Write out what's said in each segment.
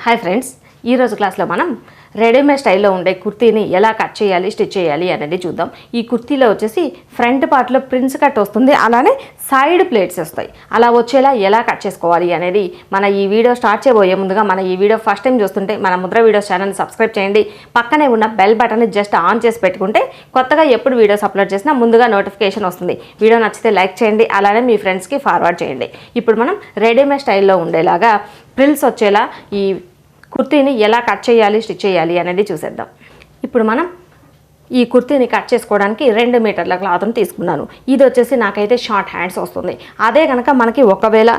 Hi friends, ఈరోజు క్లాస్లో మనం రెడీమేడ్ స్టైల్లో ఉండే కుర్తీని ఎలా కట్ చేయాలి, స్టిచ్ చేయాలి అనేది చూద్దాం. ఈ కుర్తీలో వచ్చేసి ఫ్రంట్ పార్ట్లో ప్రిన్స్ కట్ వస్తుంది, అలానే సైడ్ ప్లేట్స్ వస్తాయి. అలా వచ్చేలా ఎలా కట్ చేసుకోవాలి అనేది మన ఈ వీడియో స్టార్ట్ చేయబోయే ముందుగా మన ఈ వీడియో ఫస్ట్ టైం చూస్తుంటే మన ముద్ర వీడియోస్ ఛానల్ని సబ్స్క్రైబ్ చేయండి. పక్కనే ఉన్న బెల్ బటన్ని జస్ట్ ఆన్ చేసి పెట్టుకుంటే కొత్తగా ఎప్పుడు వీడియోస్ అప్లోడ్ చేసినా ముందుగా నోటిఫికేషన్ వస్తుంది. వీడియో నచ్చితే లైక్ చేయండి, అలానే మీ ఫ్రెండ్స్కి ఫార్వర్డ్ చేయండి. ఇప్పుడు మనం రెడీమేడ్ స్టైల్లో ఉండేలాగా ఫ్రిల్స్ వచ్చేలా ఈ కుర్తీని ఎలా కట్ చేయాలి, స్టిచ్ చేయాలి అనేది చూసేద్దాం. ఇప్పుడు మనం ఈ కుర్తీని కట్ చేసుకోవడానికి 2 మీటర్ల క్లాత్ని తీసుకున్నాను. ఇది వచ్చేసి నాకైతే షార్ట్ హ్యాండ్స్ వస్తుంది. అదే కనుక మనకి ఒకవేళ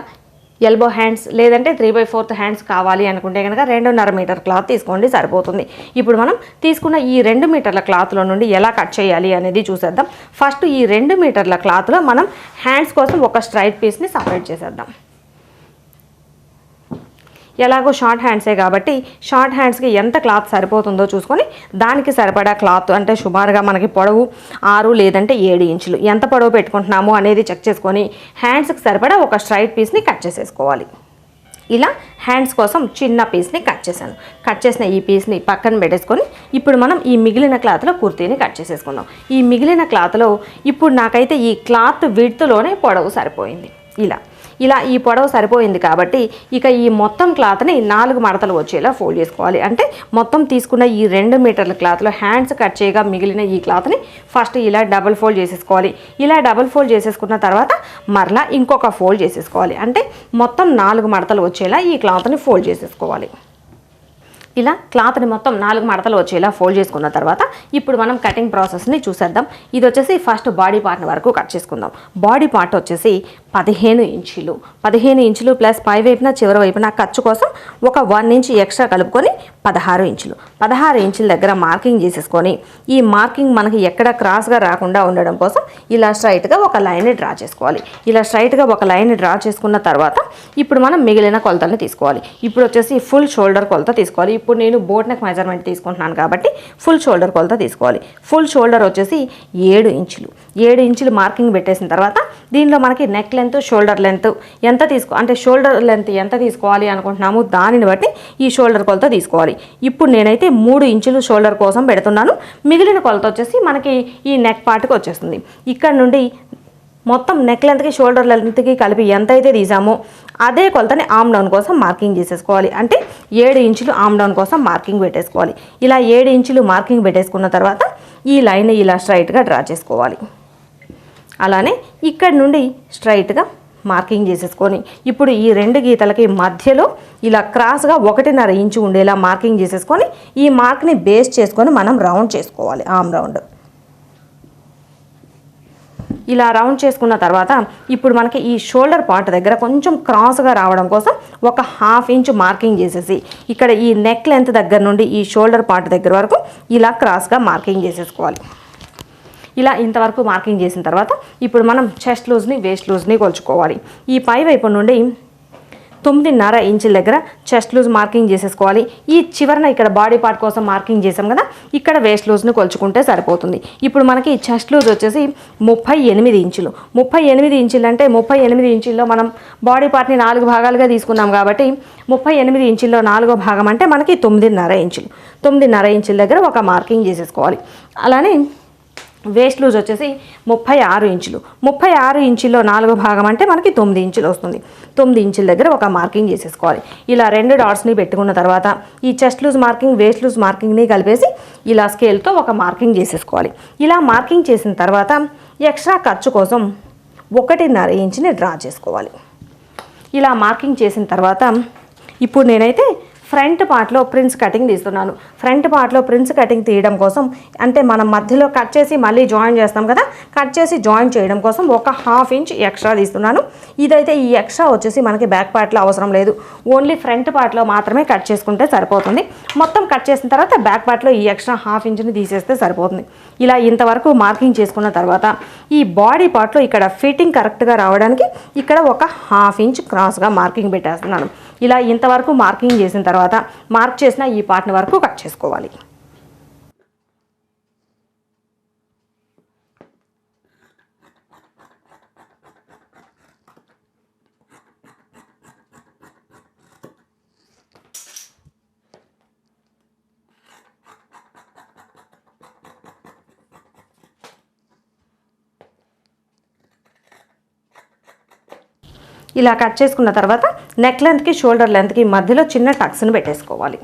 ఎల్బో హ్యాండ్స్ లేదంటే 3/4 హ్యాండ్స్ కావాలి అనుకుంటే కనుక 2.5 మీటర్ క్లాత్ తీసుకోండి, సరిపోతుంది. ఇప్పుడు మనం తీసుకున్న ఈ 2 మీటర్ల క్లాత్లో నుండి ఎలా కట్ చేయాలి అనేది చూసేద్దాం. ఫస్ట్ ఈ 2 మీటర్ల క్లాత్లో మనం హ్యాండ్స్ కోసం ఒక స్ట్రైట్ పీస్ని సపరేట్ చేసేద్దాం. ఎలాగో షార్ట్ హ్యాండ్సే కాబట్టి షార్ట్ హ్యాండ్స్కి ఎంత క్లాత్ సరిపోతుందో చూసుకొని దానికి సరిపడా క్లాత్ అంటే సుమారుగా మనకి పొడవు 6 లేదంటే 7 ఇంచులు ఎంత పొడవు పెట్టుకుంటున్నామో అనేది చెక్ చేసుకొని హ్యాండ్స్కి సరిపడా ఒక స్ట్రైట్ పీస్ని కట్ చేసేసుకోవాలి. ఇలా హ్యాండ్స్ కోసం చిన్న పీస్ని కట్ చేశాను. కట్ చేసిన ఈ పీస్ని పక్కన పెట్టేసుకొని ఇప్పుడు మనం ఈ మిగిలిన క్లాత్లో కుర్తీని కట్ చేసేసుకుందాం. ఈ మిగిలిన క్లాత్లో ఇప్పుడు నాకైతే ఈ క్లాత్ విడ్త్లోనే పొడవు సరిపోయింది. ఇలా ఈ పొడవు సరిపోయింది కాబట్టి ఇక ఈ మొత్తం క్లాత్ని 4 మడతలు వచ్చేలా ఫోల్డ్ చేసుకోవాలి. అంటే మొత్తం తీసుకున్న ఈ 2 మీటర్ల క్లాత్లో హ్యాండ్స్ కట్ చేయగా మిగిలిన ఈ క్లాత్ని ఫస్ట్ ఇలా డబుల్ ఫోల్డ్ చేసేసుకోవాలి. ఇలా డబుల్ ఫోల్డ్ చేసేసుకున్న తర్వాత మరలా ఇంకొక ఫోల్డ్ చేసేసుకోవాలి. అంటే మొత్తం 4 మడతలు వచ్చేలా ఈ క్లాత్ని ఫోల్డ్ చేసేసుకోవాలి. ఇలా క్లాత్ని మొత్తం 4 మడతలు వచ్చేలా ఫోల్డ్ చేసుకున్న తర్వాత ఇప్పుడు మనం కటింగ్ ప్రాసెస్ని చూసేద్దాం. ఇది వచ్చేసి ఫస్ట్ బాడీ పార్ట్ వరకు కట్ చేసుకుందాం. బాడీ పార్ట్ వచ్చేసి 15 ఇంచులు ప్లస్ పై వైపున చివరి వైపున ఖర్చు కోసం ఒక 1 ఇంచ్ ఎక్స్ట్రా కలుపుకొని 16 ఇంచుల దగ్గర మార్కింగ్ చేసేసుకొని ఈ మార్కింగ్ మనకి ఎక్కడ క్రాస్గా రాకుండా ఉండడం కోసం ఇలా స్ట్రైట్గా ఒక లైన్ని డ్రా చేసుకోవాలి. ఇలా స్ట్రైట్గా ఒక లైన్ని డ్రా చేసుకున్న తర్వాత ఇప్పుడు మనం మిగిలిన కొలతల్ని తీసుకోవాలి. ఇప్పుడు వచ్చేసి ఫుల్ షోల్డర్ కొలత తీసుకోవాలి. ఇప్పుడు నేను బోట్ నెక్ మెజర్మెంట్ తీసుకుంటున్నాను కాబట్టి ఫుల్ షోల్డర్ కొలత తీసుకోవాలి. ఫుల్ షోల్డర్ వచ్చేసి 7 ఇంచులు మార్కింగ్ పెట్టేసిన తర్వాత దీనిలో మనకి నెక్ లెంత్, షోల్డర్ లెంత్ ఎంత అంటే షోల్డర్ లెంత్ ఎంత తీసుకోవాలి అనుకుంటున్నాము దానిని బట్టి ఈ షోల్డర్ కొలత తీసుకోవాలి. ఇప్పుడు నేనైతే 3 ఇంచులు షోల్డర్ కోసం పెడుతున్నాను. మిగిలిన కొలత వచ్చేసి మనకి ఈ నెక్ పార్ట్కి వచ్చేస్తుంది. ఇక్కడ నుండి మొత్తం నెక్ లెంత్కి షోల్డర్ లెంత్కి కలిపి ఎంత అయితే తీసామో అదే కొలతని ఆమ్ డౌన్ కోసం మార్కింగ్ చేసేసుకోవాలి. అంటే 7 ఇంచులు ఆమ్ డౌన్ కోసం మార్కింగ్ పెట్టేసుకోవాలి. ఇలా 7 ఇంచులు మార్కింగ్ పెట్టేసుకున్న తర్వాత ఈ లైన్ ఇలా స్ట్రైట్గా డ్రా చేసుకోవాలి. అలానే ఇక్కడ నుండి స్ట్రైట్గా మార్కింగ్ చేసేసుకొని ఇప్పుడు ఈ 2 గీతలకి మధ్యలో ఇలా క్రాస్గా 1.5 ఇంచు ఉండేలా మార్కింగ్ చేసేసుకొని ఈ మార్క్ని బేస్ చేసుకొని మనం రౌండ్ చేసుకోవాలి. ఆమ్ రౌండ్ ఇలా రౌండ్ చేసుకున్న తర్వాత ఇప్పుడు మనకి ఈ షోల్డర్ పార్ట్ దగ్గర కొంచెం క్రాస్గా రావడం కోసం ఒక 1/2 ఇంచు మార్కింగ్ చేసేసి ఇక్కడ ఈ నెక్ లెంత్ దగ్గర నుండి ఈ షోల్డర్ పార్ట్ దగ్గర వరకు ఇలా క్రాస్గా మార్కింగ్ చేసేసుకోవాలి. ఇలా ఇంతవరకు మార్కింగ్ చేసిన తర్వాత ఇప్పుడు మనం చెస్ట్ లూజ్ని, వేస్ట్ లూజ్ని కొలుచుకోవాలి. ఈ పై వైపు నుండి 9.5 ఇంచుల దగ్గర చెస్ట్ లూజ్ మార్కింగ్ చేసేసుకోవాలి. ఈ చివరన ఇక్కడ బాడీ పార్ట్ కోసం మార్కింగ్ చేసాం కదా, ఇక్కడ వేస్ట్ లూజ్ని కొలుచుకుంటే సరిపోతుంది. ఇప్పుడు మనకి చెస్ట్ లూజ్ వచ్చేసి 38 ఇంచులు. 38 ఇంచులు అంటే 38 ఇంచుల్లో మనం బాడీ పార్ట్ని 4 భాగాలుగా తీసుకున్నాం కాబట్టి 38 ఇంచుల్లో 4వ భాగం అంటే మనకి 9.5 ఇంచులు. 9.5 ఇంచుల దగ్గర ఒక మార్కింగ్ చేసేసుకోవాలి. అలానే వేస్ట్ లూజ్ వచ్చేసి 36 ఇంచుల్లో 4వ భాగం అంటే మనకి 9 ఇంచులు వస్తుంది. 9 ఇంచుల దగ్గర ఒక మార్కింగ్ చేసేసుకోవాలి. ఇలా 2 డాట్స్ని పెట్టుకున్న తర్వాత ఈ chest loose marking, waist loose మార్కింగ్ని కలిపేసి ఇలా స్కేల్తో ఒక మార్కింగ్ చేసేసుకోవాలి. ఇలా మార్కింగ్ చేసిన తర్వాత ఎక్స్ట్రా ఖర్చు కోసం 1.5 ఇంచుని డ్రా చేసుకోవాలి. ఇలా మార్కింగ్ చేసిన తర్వాత ఇప్పుడు నేనైతే ఫ్రంట్ పార్ట్లో ప్రిన్స్ కటింగ్ తీస్తున్నాను. ఫ్రంట్ పార్ట్లో ప్రిన్స్ కటింగ్ తీయడం కోసం అంటే మనం మధ్యలో కట్ చేసి మళ్ళీ జాయిన్ చేస్తాం కదా, కట్ చేసి జాయిన్ చేయడం కోసం ఒక 1/2 ఇంచ్ ఎక్స్ట్రా తీస్తున్నాను. ఇదైతే ఈ ఎక్స్ట్రా వచ్చేసి మనకి బ్యాక్ పార్ట్లో అవసరం లేదు, ఓన్లీ ఫ్రంట్ పార్ట్లో మాత్రమే కట్ చేసుకుంటే సరిపోతుంది. మొత్తం కట్ చేసిన తర్వాత బ్యాక్ పార్ట్లో ఈ ఎక్స్ట్రా 1/2 ఇంచుని తీసేస్తే సరిపోతుంది. ఇలా ఇంతవరకు మార్కింగ్ చేసుకున్న తర్వాత ఈ బాడీ పార్ట్లో ఇక్కడ ఫిట్టింగ్ కరెక్ట్గా రావడానికి ఇక్కడ ఒక 1/2 ఇంచ్ క్రాస్గా మార్కింగ్ పెట్టేస్తున్నాను. ఇలా ఇంతవరకు మార్కింగ్ చేసిన తర్వాత మార్క్ చేసిన ఈ పార్ట్ని వరకు కట్ చేసుకోవాలి. ఇలా కట్ చేసుకున్న తర్వాత నెక్ లెంత్కి షోల్డర్ లెంత్కి మధ్యలో చిన్న టక్స్ని పెట్టేసుకోవాలి.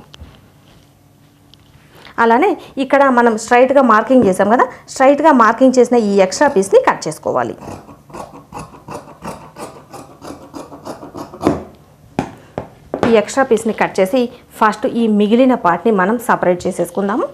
అలానే ఇక్కడ మనం స్ట్రైట్గా మార్కింగ్ చేసాం కదా, స్ట్రైట్గా మార్కింగ్ చేసిన ఈ ఎక్స్ట్రా పీస్ని కట్ చేసుకోవాలి. ఈ ఎక్స్ట్రా పీస్ని కట్ చేసి ఫస్ట్ ఈ మిగిలిన పార్ట్ని మనం సపరేట్ చేసేసుకుందాము.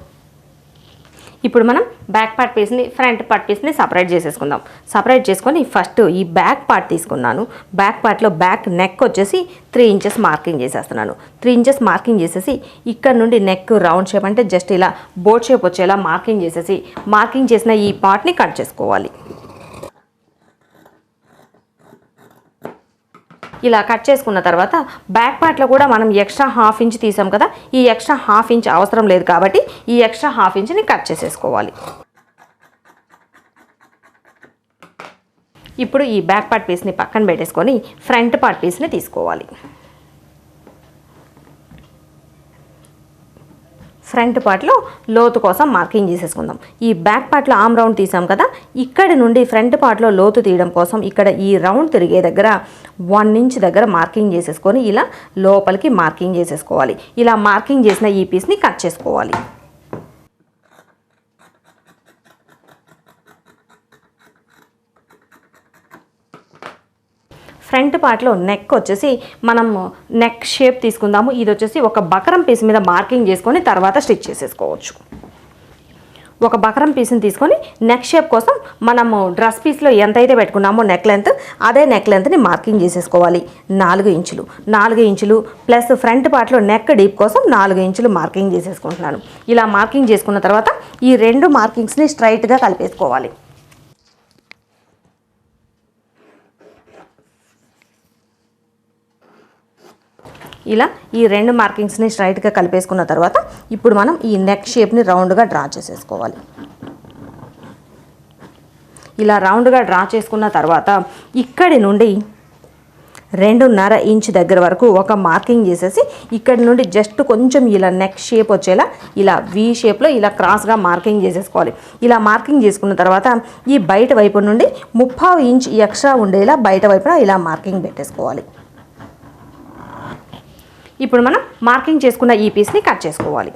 ఇప్పుడు మనం బ్యాక్ పార్ట్ పీస్ని ఫ్రంట్ పార్ట్ పీస్ని సపరేట్ చేసేసుకుందాం. సపరేట్ చేసుకొని ఫస్ట్ ఈ బ్యాక్ పార్ట్ తీసుకున్నాను. బ్యాక్ పార్ట్లో బ్యాక్ నెక్ వచ్చేసి 3 ఇంచెస్ మార్కింగ్ చేసేస్తున్నాను. 3 ఇంచెస్ మార్కింగ్ చేసేసి ఇక్కడ నుండి నెక్ రౌండ్ షేప్ అంటే జస్ట్ ఇలా బోట్ షేప్ వచ్చేలా మార్కింగ్ చేసేసి మార్కింగ్ చేసిన ఈ పార్ట్ని కట్ చేసుకోవాలి. ఇలా కట్ చేసుకున్న తర్వాత బ్యాక్ పార్ట్లో కూడా మనం ఎక్స్ట్రా 1/2 ఇంచ్ తీసాం కదా, ఈ ఎక్స్ట్రా 1/2 ఇంచ్ అవసరం లేదు కాబట్టి ఈ ఎక్స్ట్రా 1/2 ఇంచ్ని కట్ చేసేసుకోవాలి. ఇప్పుడు ఈ బ్యాక్ పార్ట్ పీస్ని పక్కన పెట్టేసుకొని ఫ్రంట్ పార్ట్ పీస్ని తీసుకోవాలి. ఫ్రంట్ పార్ట్లో లోతు కోసం మార్కింగ్ చేసేసుకుందాం. ఈ బ్యాక్ పార్ట్లో ఆమ్ రౌండ్ తీసాం కదా, ఇక్కడి నుండి ఫ్రంట్ పార్ట్లో లోతు తీయడం కోసం ఇక్కడ ఈ రౌండ్ తిరిగే దగ్గర 1 ఇంచ్ దగ్గర మార్కింగ్ చేసేసుకొని ఇలా లోపలికి మార్కింగ్ చేసేసుకోవాలి. ఇలా మార్కింగ్ చేసిన ఈ పీస్ని కట్ చేసుకోవాలి. ఫ్రంట్ పార్ట్లో నెక్ వచ్చేసి మనం నెక్ షేప్ తీసుకుందాము. ఇది వచ్చేసి ఒక బకరం పీస్ మీద మార్కింగ్ చేసుకొని తర్వాత స్టిచ్ చేసేసుకోవచ్చు. ఒక బకరం పీస్ని తీసుకొని నెక్ షేప్ కోసం మనము డ్రెస్ పీస్లో ఎంతైతే పెట్టుకున్నామో నెక్ లెంత్, అదే నెక్ లెంత్ని మార్కింగ్ చేసేసుకోవాలి. 4 ఇంచులు 4 ఇంచులు ప్లస్ ఫ్రంట్ పార్ట్లో నెక్ డీప్ కోసం 4 ఇంచులు మార్కింగ్ చేసేసుకుంటున్నాను. ఇలా మార్కింగ్ చేసుకున్న తర్వాత ఈ 2 మార్కింగ్స్ని స్ట్రైట్గా కలిపేసుకోవాలి. ఇలా ఈ 2 మార్కింగ్స్ని స్ట్రైట్గా కలిపేసుకున్న తర్వాత ఇప్పుడు మనం ఈ నెక్ షేప్ని రౌండ్గా డ్రా చేసేసుకోవాలి. ఇలా రౌండ్గా డ్రా చేసుకున్న తర్వాత ఇక్కడి నుండి 2.5 ఇంచ్ దగ్గర వరకు ఒక మార్కింగ్ చేసేసి ఇక్కడి నుండి జస్ట్ కొంచెం ఇలా నెక్ షేప్ వచ్చేలా ఇలా వి షేప్లో ఇలా క్రాస్గా మార్కింగ్ చేసేసుకోవాలి. ఇలా మార్కింగ్ చేసుకున్న తర్వాత ఈ బయట వైపు నుండి 30 ఇంచ్ ఎక్స్ట్రా ఉండేలా బయట వైపున ఇలా మార్కింగ్ పెట్టేసుకోవాలి. ఇప్పుడు మనం మార్కింగ్ చేసుకున్న ఈ పీస్ని కట్ చేసుకోవాలి.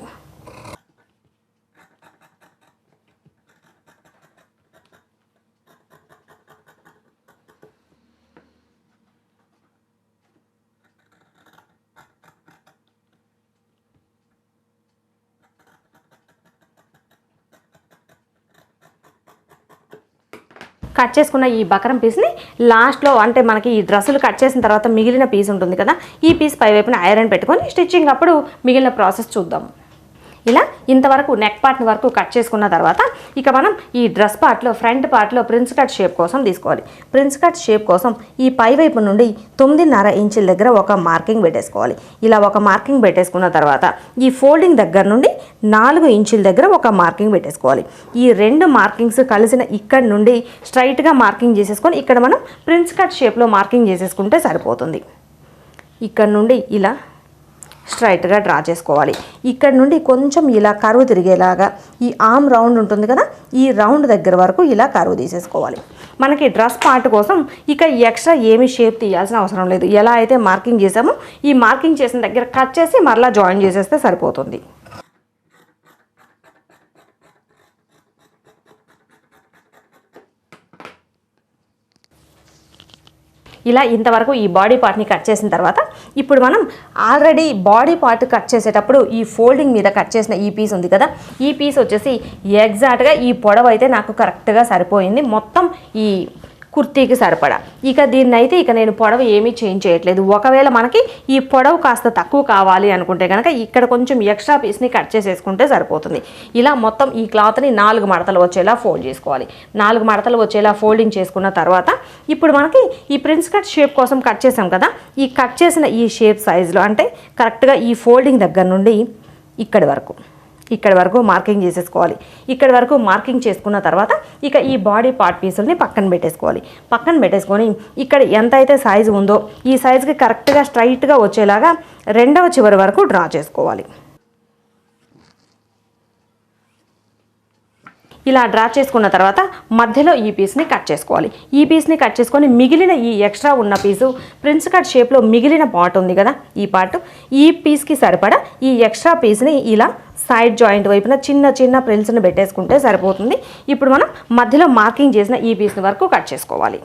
కట్ చేసుకున్న ఈ బకరం పీస్ని లాస్ట్లో అంటే మనకి ఈ డ్రెస్సులు కట్ చేసిన తర్వాత మిగిలిన పీస్ ఉంటుంది కదా, ఈ పీస్ పై వైపున ఐరన్ పెట్టుకొని స్టిచ్చింగ్ అప్పుడు మిగిలిన ప్రాసెస్ చూద్దాం. ఇలా ఇంతవరకు నెక్ పార్ట్ వరకు కట్ చేసుకున్న తర్వాత ఇక మనం ఈ డ్రెస్ పార్ట్లో ఫ్రంట్ పార్ట్లో ప్రిన్స్ కట్ షేప్ కోసం తీసుకోవాలి. ప్రిన్స్ కట్ షేప్ కోసం ఈ పై వైపు నుండి 9.5 ఇంచుల దగ్గర ఒక మార్కింగ్ పెట్టేసుకోవాలి. ఇలా ఒక మార్కింగ్ పెట్టేసుకున్న తర్వాత ఈ ఫోల్డింగ్ దగ్గర నుండి 4 ఇంచుల దగ్గర ఒక మార్కింగ్ పెట్టేసుకోవాలి. ఈ 2 మార్కింగ్స్ కలిసిన ఇక్కడ నుండి స్ట్రైట్గా మార్కింగ్ చేసేసుకొని ఇక్కడ మనం ప్రిన్స్ కట్ షేప్లో మార్కింగ్ చేసేసుకుంటే సరిపోతుంది. ఇక్కడ నుండి ఇలా స్ట్రైట్గా డ్రా చేసుకోవాలి. ఇక్కడ నుండి కొంచెం ఇలా కరువు తిరిగేలాగా ఈ ఆర్మ్ రౌండ్ ఉంటుంది కదా, ఈ రౌండ్ దగ్గర వరకు ఇలా కరువు తీసేసుకోవాలి. మనకి డ్రెస్ పార్ట్ కోసం ఇక ఎక్స్ట్రా ఏమీ షేప్ తీయాల్సిన అవసరం లేదు. ఎలా అయితే మార్కింగ్ చేసామో ఈ మార్కింగ్ చేసిన దగ్గర కట్ చేసి మరలా జాయిన్ చేసేస్తే సరిపోతుంది. ఇలా ఇంతవరకు ఈ బాడీ పార్ట్ని కట్ చేసిన తర్వాత ఇప్పుడు మనం ఆల్రెడీ బాడీ పార్ట్ కట్ చేసేటప్పుడు ఈ ఫోల్డింగ్ మీద కట్ చేసిన ఈ పీస్ ఉంది కదా, ఈ పీస్ వచ్చేసి ఎగ్జాక్ట్గా ఈ పొడవు అయితే నాకు కరెక్ట్గా సరిపోయింది, మొత్తం ఈ కుర్తీకి సరిపడా. ఇక దీన్ని అయితే ఇక నేను పొడవు ఏమీ చేంజ్ చేయట్లేదు. ఒకవేళ మనకి ఈ పొడవు కాస్త తక్కువ కావాలి అనుకుంటే కనుక ఇక్కడ కొంచెం ఎక్స్ట్రా పీస్ని కట్ చేసేసుకుంటే సరిపోతుంది. ఇలా మొత్తం ఈ క్లాత్ని 4 మడతలు వచ్చేలా ఫోల్డ్ చేసుకోవాలి. 4 మడతలు వచ్చేలా ఫోల్డింగ్ చేసుకున్న తర్వాత ఇప్పుడు మనకి ఈ ప్రిన్స్ కట్ షేప్ కోసం కట్ చేసాం కదా, ఈ కట్ చేసిన ఈ షేప్ సైజులో అంటే కరెక్ట్గా ఈ ఫోల్డింగ్ దగ్గర నుండి ఇక్కడ వరకు మార్కింగ్ చేసేసుకోవాలి. ఇక్కడ వరకు మార్కింగ్ చేసుకున్న తర్వాత ఇక ఈ బాడీ పార్ట్ పీసుల్ని పక్కన పెట్టేసుకోవాలి. పక్కన పెట్టేసుకొని ఇక్కడ ఎంత అయితే సైజు ఉందో ఈ సైజుకి కరెక్ట్గా స్ట్రైట్గా వచ్చేలాగా 2వ చివరి వరకు డ్రా చేసుకోవాలి. ఇలా డ్రా చేసుకున్న తర్వాత మధ్యలో ఈ పీస్ని కట్ చేసుకోవాలి. ఈ పీస్ని కట్ చేసుకొని మిగిలిన ఈ ఎక్స్ట్రా ఉన్న పీసు ప్రిన్స్ కట్ షేప్లో మిగిలిన పార్ట్ ఉంది కదా, ఈ పార్ట్, ఈ పీస్కి సరిపడా ఈ ఎక్స్ట్రా పీస్ని ఇలా సైడ్ జాయింట్ వైపున చిన్న చిన్న ప్రిల్స్ని పెట్టేసుకుంటే సరిపోతుంది. ఇప్పుడు మనం మధ్యలో మార్కింగ్ చేసిన ఈ పీస్ని వరకు కట్ చేసుకోవాలి.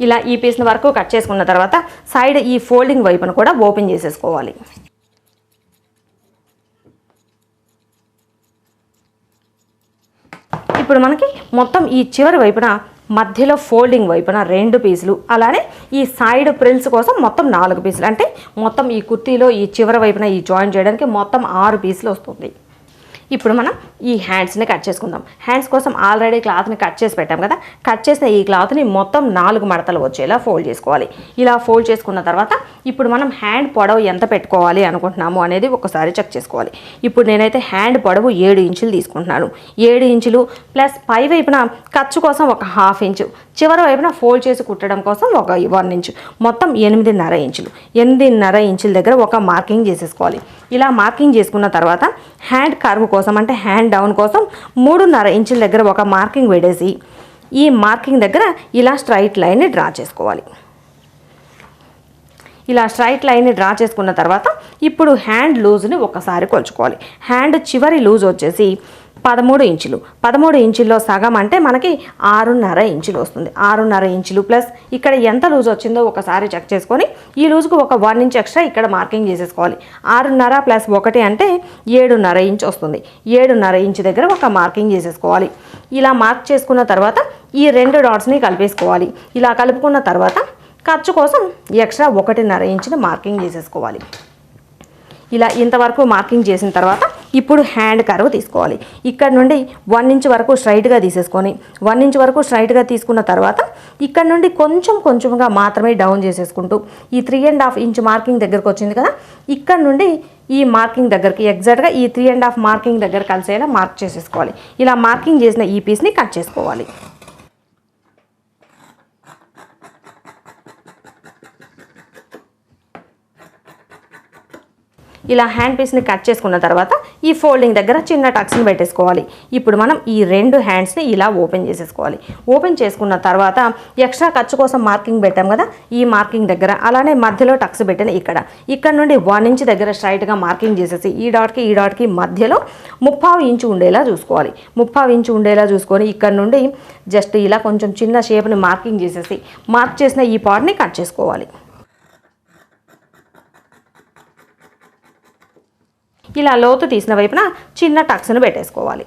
ఇలా ఈ పీస్ని వరకు కట్ చేసుకున్న తర్వాత సైడ్ ఈ ఫోల్డింగ్ వైపున కూడా ఓపెన్ చేసేసుకోవాలి. ఇప్పుడు మనకి మొత్తం ఈ చివరి వైపున మధ్యలో ఫోల్డింగ్ వైపున 2 పీసులు, అలానే ఈ సైడ్ ప్రిల్స్ కోసం మొత్తం 4 పీసులు, అంటే మొత్తం ఈ కుర్తీలో ఈ చివరి వైపున ఈ జాయిన్ చేయడానికి మొత్తం 6 పీసులు వస్తుంది. ఇప్పుడు మనం ఈ హ్యాండ్స్ని కట్ చేసుకుందాం. హ్యాండ్స్ కోసం ఆల్రెడీ క్లాత్ని కట్ చేసి పెట్టాం కదా, కట్ చేసిన ఈ క్లాత్ని మొత్తం 4 మడతలు వచ్చేలా ఫోల్డ్ చేసుకోవాలి. ఇలా ఫోల్డ్ చేసుకున్న తర్వాత ఇప్పుడు మనం హ్యాండ్ పొడవు ఎంత పెట్టుకోవాలి అనుకుంటున్నాము అనేది ఒకసారి చెక్ చేసుకోవాలి. ఇప్పుడు నేనైతే హ్యాండ్ పొడవు 7 ఇంచులు తీసుకుంటున్నాను. 7 ఇంచులు ప్లస్ పై వైపున ఖర్చు కోసం ఒక 1/2 ఇంచు, చివరి వైపున ఫోల్డ్ చేసి కుట్టడం కోసం ఒక 1 ఇంచు, మొత్తం 8.5 ఇంచులు. 8.5 ఇంచుల దగ్గర ఒక మార్కింగ్ చేసేసుకోవాలి. ఇలా మార్కింగ్ చేసుకున్న తర్వాత హ్యాండ్ కర్వ్ కోసం, అంటే హ్యాండ్ డౌన్ కోసం 3.5 ఇంచుల దగ్గర ఒక మార్కింగ్ వేడేసి ఈ మార్కింగ్ దగ్గర ఇలా స్ట్రైట్ లైన్ని డ్రా చేసుకోవాలి. ఇలా స్ట్రైట్ లైన్ని డ్రా చేసుకున్న తర్వాత ఇప్పుడు హ్యాండ్ లూజ్ని ఒకసారి కొలుచుకోవాలి. హ్యాండ్ చివరి లూజ్ వచ్చేసి 13 ఇంచులు. 13 ఇంచుల్లో సగం అంటే మనకి 6.5 ఇంచులు వస్తుంది. 6.5 ఇంచులు ప్లస్ ఇక్కడ ఎంత లూజ్ వచ్చిందో ఒకసారి చెక్ చేసుకొని ఈ లూజ్కు ఒక 1 ఇంచ్ ఎక్స్ట్రా ఇక్కడ మార్కింగ్ చేసేసుకోవాలి. 6.5 ప్లస్ 1 అంటే 7.5 ఇంచ్ వస్తుంది. 7.5 ఇంచు దగ్గర ఒక మార్కింగ్ చేసేసుకోవాలి. ఇలా మార్క్ చేసుకున్న తర్వాత ఈ 2 డాట్స్ని కలిపేసుకోవాలి. ఇలా కలుపుకున్న తర్వాత ఖర్చు కోసం ఎక్స్ట్రా 1.5 ఇంచుని మార్కింగ్ చేసేసుకోవాలి. ఇలా ఇంతవరకు మార్కింగ్ చేసిన తర్వాత ఇప్పుడు హ్యాండ్ కర్వ్ తీసుకోవాలి. ఇక్కడ నుండి 1 ఇంచ్ వరకు స్ట్రైట్గా తీసేసుకొని 1 ఇంచ్ వరకు స్ట్రైట్గా తీసుకున్న తర్వాత ఇక్కడ నుండి కొంచెంగా మాత్రమే డౌన్ చేసేసుకుంటూ ఈ 3.5 ఇంచ్ మార్కింగ్ దగ్గరకు వచ్చింది కదా, ఇక్కడ నుండి ఈ మార్కింగ్ దగ్గరికి ఎగ్జాక్ట్గా ఈ 3.5 మార్కింగ్ దగ్గర కలిసేలా మార్క్ చేసేసుకోవాలి. ఇలా మార్కింగ్ చేసిన ఈ పీస్ని కట్ చేసుకోవాలి. ఇలా హ్యాండ్ పీస్ని కట్ చేసుకున్న తర్వాత ఈ ఫోల్డింగ్ దగ్గర చిన్న టక్స్ని పెట్టేసుకోవాలి. ఇప్పుడు మనం ఈ 2 హ్యాండ్స్ని ఇలా ఓపెన్ చేసేసుకోవాలి. ఓపెన్ చేసుకున్న తర్వాత ఎక్స్ట్రా ఖర్చు కోసం మార్కింగ్ పెట్టాం కదా, ఈ మార్కింగ్ దగ్గర అలానే మధ్యలో టక్స్ పెట్టిన ఇక్కడ నుండి 1 ఇంచ్ దగ్గర స్ట్రైట్గా మార్కింగ్ చేసేసి ఈ డాట్కి మధ్యలో 3/4 ఇంచు ఉండేలా చూసుకోవాలి. 3/4 ఇంచు ఉండేలా చూసుకొని ఇక్కడ నుండి జస్ట్ ఇలా కొంచెం చిన్న షేప్ని మార్కింగ్ చేసేసి మార్క్ చేసిన ఈ పార్ట్ని కట్ చేసుకోవాలి. ఇలా లోతు తీసిన వైపున చిన్న టక్స్ను పెట్టేసుకోవాలి.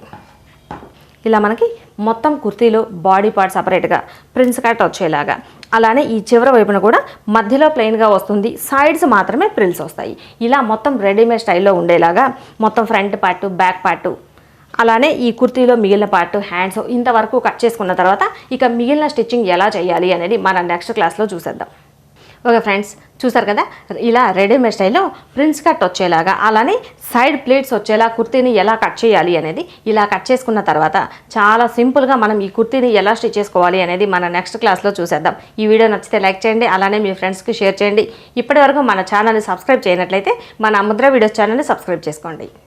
ఇలా మనకి మొత్తం కుర్తీలో బాడీ పార్ట్ సపరేట్గా ప్రిన్స్ కట్ వచ్చేలాగా, అలానే ఈ చివరి వైపున కూడా మధ్యలో ప్లెయిన్గా వస్తుంది, సైడ్స్ మాత్రమే ప్రిల్స్ వస్తాయి. ఇలా మొత్తం రెడీమేడ్ స్టైల్లో ఉండేలాగా మొత్తం ఫ్రంట్ పార్ట్, బ్యాక్ పార్ట్, అలానే ఈ కుర్తీలో మిగిలిన పార్ట్, హ్యాండ్స్ ఇంతవరకు కట్ చేసుకున్న తర్వాత ఇక మిగిలిన స్టిచ్చింగ్ ఎలా చేయాలి అనేది మన నెక్స్ట్ క్లాస్లో చూసేద్దాం. ఓకే ఫ్రెండ్స్, చూసారు కదా, ఇలా రెడీమేడ్ స్టైల్లో ప్రిన్స్ కట్ వచ్చేలాగా అలానే సైడ్ ప్లేట్స్ వచ్చేలా కుర్తీని ఎలా కట్ చేయాలి అనేది ఇలా కట్ చేసుకున్న తర్వాత చాలా సింపుల్గా మనం ఈ కుర్తీని ఎలా స్టిచ్ చేసుకోవాలి అనేది మన నెక్స్ట్ క్లాస్లో చూసేద్దాం. ఈ వీడియో నచ్చితే లైక్ చేయండి, అలానే మీ ఫ్రెండ్స్కి షేర్ చేయండి. ఇప్పటివరకు మన ఛానల్ని సబ్స్క్రైబ్ చేయనట్లయితే మన ముద్ర వీడియోస్ ఛానల్ని సబ్స్క్రైబ్ చేసుకోండి.